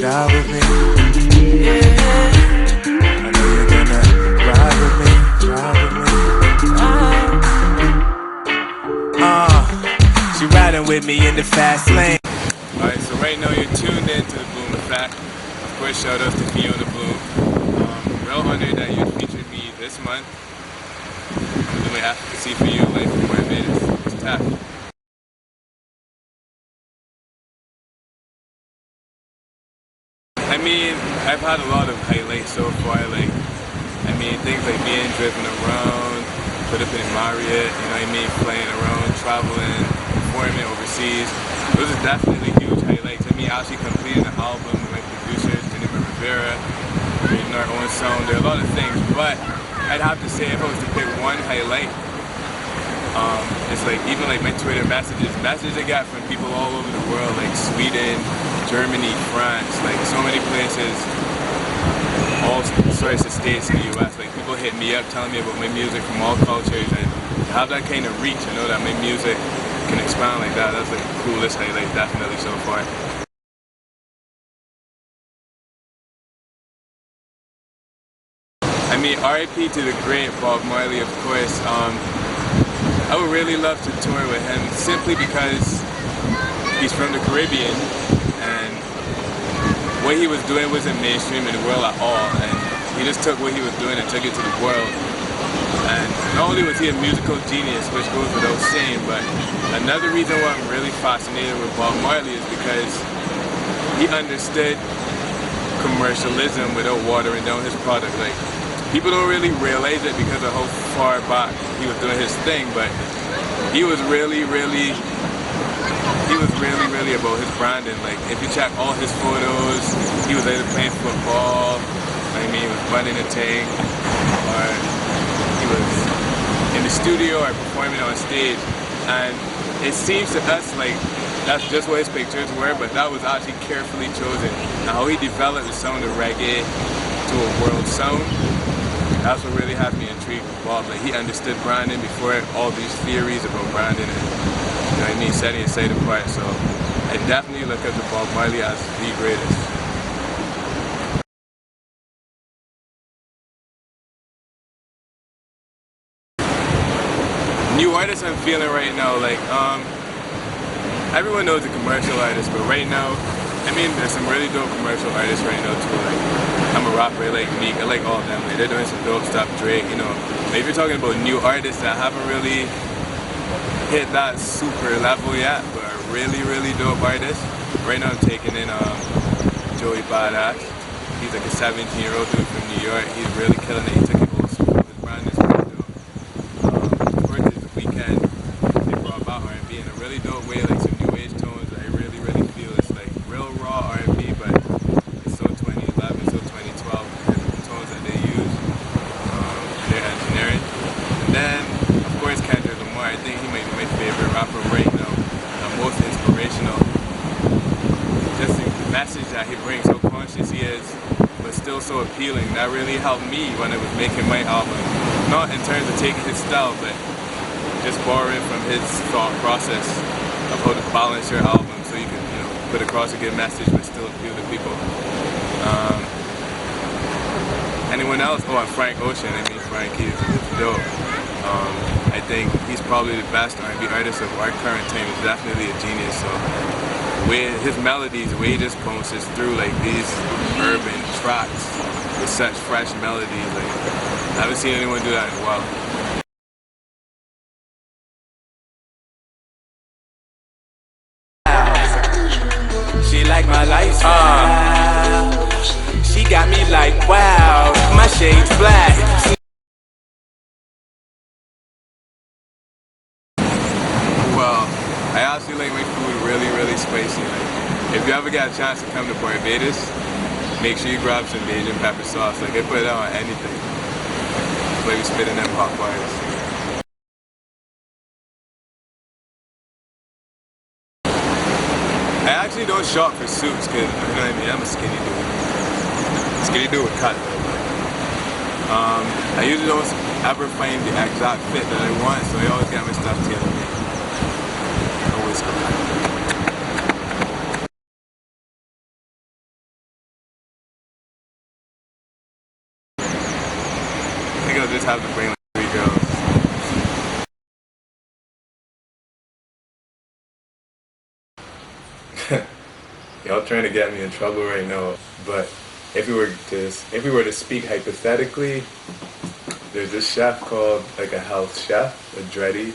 ride with me. Yeah. I know you're gonna ride with me, ride with me. She riding with me in the fast lane. Alright, so right now you're tuned in to the Bloom Effect. Of course, shout out to Fiona Bloom. Real honored that you featured me this month. I'm doing Efficacy for you, like from Barbados. It's Teff. I mean, I've had a lot of highlights so far, like, I mean, things like being driven around, put up in Marriott, you know what I mean, flying around, traveling, performing overseas. Those are definitely huge highlights. I mean, actually completing an album with my producers, Minim Revera, creating our own sound. There are a lot of things, but I'd have to say if I was to pick one highlight, it's like even like my Twitter messages I got from people all over the world, like Sweden, Germany, France, like so many places, all sorts of states in the US. Like people hit me up telling me about my music from all cultures, and to have that kind of reach, you know, that my music can expand like that, that's like the coolest highlight definitely so far. I mean, R.I.P. to the great Bob Marley, of course. I would really love to tour with him simply because he's from the Caribbean and what he was doing wasn't mainstream in the world at all, and he just took what he was doing and took it to the world. And not only was he a musical genius, which goes without saying, but another reason why I'm really fascinated with Bob Marley is because he understood commercialism without watering down his product. Like, people don't really realize it because of how far back he was doing his thing, but he was really about his branding. Like, if you check all his photos, he was either playing football, I mean, he was running a tank, or he was in the studio or performing on stage. And it seems to us like that's just what his pictures were, but that was actually carefully chosen. And how he developed the sound of reggae to a world sound, that's what really had me intrigued with Bob. Like, he understood branding before all these theories about branding and, you know what I mean, setting it aside apart. So I definitely look up to Bob Marley as the greatest. New artists I'm feeling right now, like, everyone knows the commercial artists, but right now, I mean, there's some really dope commercial artists right now too. Like, I'm a rapper, like Meek, I like all of them. Like, they're doing some dope stuff. Drake, you know. Like, if you're talking about new artists that haven't really hit that super level yet, but are really dope artists. Right now, I'm taking in Joey Badass. He's like a 17-year-old dude from New York. He's really killing it. He took it old school. His brand is really dope. Of course, there's The Weeknd. They brought about R&B in a really dope way, like some new age tones that I really feel. It's like real raw R&B, but it's so 2011, so 2012 because of the tones that they use, their engineering. And then, of course, Kendrick Lamar. I think he might be my favorite rapper right now. Most inspirational. Just the message that he brings, how conscious he is, but still so appealing. That really helped me when I was making my album. Not in terms of taking his style, but just borrowing from his thought process of how to balance your album so you can, you know, put across a good message but still appeal to people. Anyone else? Oh, and Frank Ocean. I mean, Frank, he's dope. I think he's probably the best R&B artist of our current time. He's definitely a genius. So, his melodies, the way he just bounces through like these urban tracks with such fresh melodies, like I haven't seen anyone do that in a while. She like my lifestyle. She got me like, wow, my shade's black. Well, I actually like my food really spicy. Like, if you ever get a chance to come to Barbados, make sure you grab some Bajan pepper sauce. Like, I put it on anything. Like, we spit in them hot bars. I actually don't shop for suits because, you know what I mean, I'm a skinny dude. Skinny dude with cut. I usually don't ever find the exact fit that I want, so I always get my stuff tailored. Always come back. just have to bring like 3 girls. Y'all trying to get me in trouble right now, but if we were to speak hypothetically, there's this chef called like a health chef, a dready.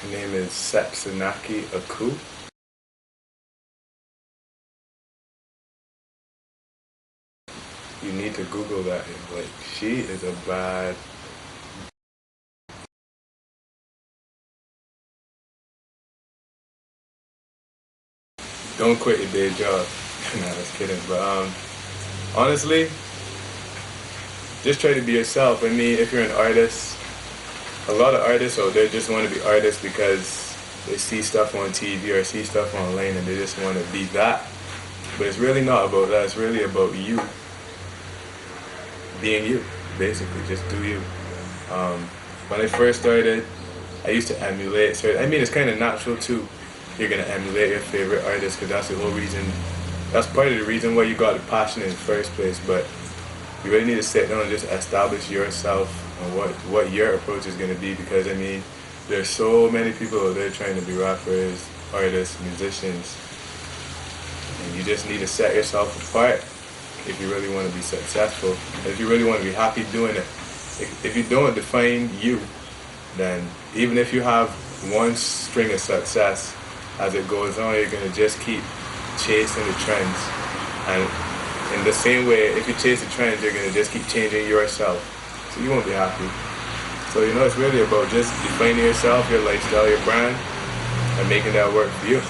Her name is Sepsanaki Aku. You need to Google that. Like, she is a bad. Don't quit your day job. Nah, I was kidding. But honestly, just try to be yourself. I mean, if you're an artist, a lot of artists out there just want to be artists because they see stuff on TV or see stuff online and they just want to be that. But it's really not about that. It's really about you. Being you, basically. Just do you. When I first started, I used to emulate. So, I mean, it's kind of natural too. You're going to emulate your favorite artist because that's the whole reason. That's part of the reason why you got the passion in the first place. But you really need to sit down and just establish yourself and what your approach is going to be, because I mean there's so many people out there trying to be rappers, artists, musicians, and you just need to set yourself apart if you really want to be successful, if you really want to be happy doing it. If you don't define you, then even if you have one string of success, as it goes on you're going to just keep chasing the trends. And in the same way, if you chase the trends, you're going to just keep changing yourself. So you won't be happy. So, you know, it's really about just defining yourself, your lifestyle, your brand, and making that work for you.